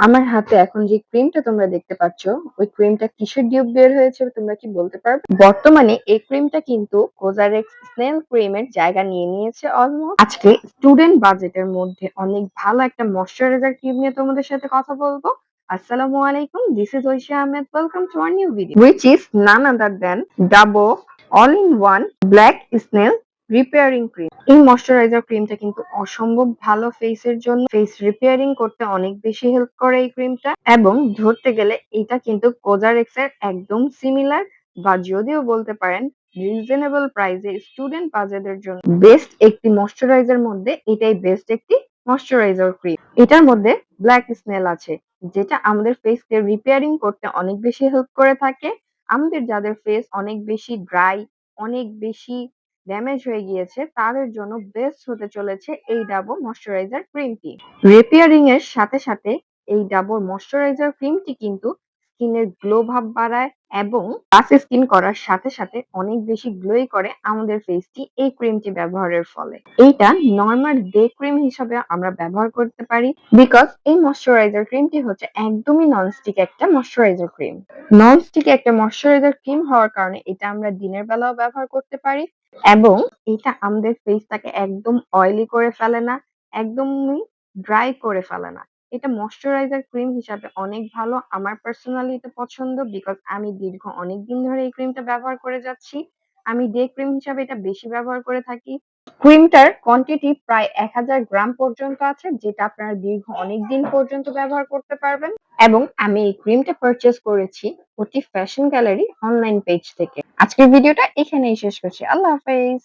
আমার হাতে এখন যে ক্রিমটা তোমরা দেখতে পাচ্ছ, ওই ক্রিমটা কিসের টিউব বের হয়েছে তোমরা কি বলতে পারবে? বর্তমানে এই ক্রিমটা কিন্তু কোজারেক্স স্নেল ক্রিমের জায়গা নিয়ে নিয়েছে অলমোস্ট। আজকে স্টুডেন্ট বাজেটের মধ্যে অনেক ভালো একটা ময়শ্চারাইজার ক্রিম নিয়ে তোমাদের সাথে কথা বলবো। আসসালামু আলাইকুম, this is Oishi Ahmed. Welcome to our new video, which is none other than Dabo all-in-one black snail repairing cream. এই ময়শ্চারাইজার ক্রিমটা কিন্তু অসম্ভব ভালো ফেসের জন্য। ফেস রিপেয়ারিং করতে অনেক বেশি হেল্প করে এই ক্রিমটা, এবং ধরতে গেলে এটা কিন্তু কোজারেক্স এর একদম সিমিলার, বা যদিও বলতে পারেন রিজনেবল প্রাইসে স্টুডেন্ট বাজেটের জন্য বেস্ট একটি ময়শ্চারাইজার মধ্যে এটাই বেস্ট একটি ময়শ্চারাইজার ক্রিম। এটার মধ্যে ব্ল্যাক স্নেল আছে, যেটা আমাদের ফেসকে রিপেয়ারিং করতে অনেক বেশি হেল্প করে থাকে। আমাদের যাদের ফেস অনেক বেশি ড্রাই, অনেক বেশি ড্যামেজ হয়ে গিয়েছে, তাদের জন্য বেস্ট হতে চলেছে এই ডাবর ময়শ্চারাইজার ক্রিমটি। রিপেয়ারিং এর সাথে সাথে এই ডাবর ময়শ্চারাইজার ক্রিমটি কিন্তু স্কিনের গ্লো ভাব বাড়ায়, এবং গ্লাস স্কিন করার সাথে সাথে অনেক বেশি গ্লোই করে আমাদের ফেসটি এই ক্রিমটি ব্যবহারের ফলে। এইটা নর্মাল ডে ক্রিম হিসাবে আমরা ব্যবহার করতে পারি, বিকজ এই ময়শ্চারাইজার ক্রিমটি হচ্ছে একদমই ননস্টিক একটা ময়শ্চারাইজার ক্রিম। ননস্টিক একটা ময়শ্চারাইজার ক্রিম হওয়ার কারণে এটা আমরা দিনের বেলাও ব্যবহার করতে পারি, এবং এটা আমাদের ফেসটাকে একদম অয়েলি করে ফেলে না, একদমই ড্রাই করে ফেলে না। এটা ময়শ্চারাইজার ক্রিম হিসাবে অনেক ভালো। আমার পার্সোনালি এটা পছন্দ, বিকজ আমি দীর্ঘ অনেকদিন ধরে এই ক্রিমটা ব্যবহার করে যাচ্ছি। আমি ডে ক্রিম হিসাবে এটা বেশি ব্যবহার করে থাকি। ক্রিমটার কোয়ান্টিটি প্রায় 1000 গ্রাম পর্যন্ত আছে, যেটা আপনারা দীর্ঘ অনেকদিন পর্যন্ত ব্যবহার করতে পারবেন। এবং আমি এই ক্রিমটা পারচেজ করেছি অতি ফ্যাশন গ্যালারি অনলাইন পেজ থেকে। আজকের ভিডিওটা এখানেই শেষ করছি। আল্লাহ হাফেজ।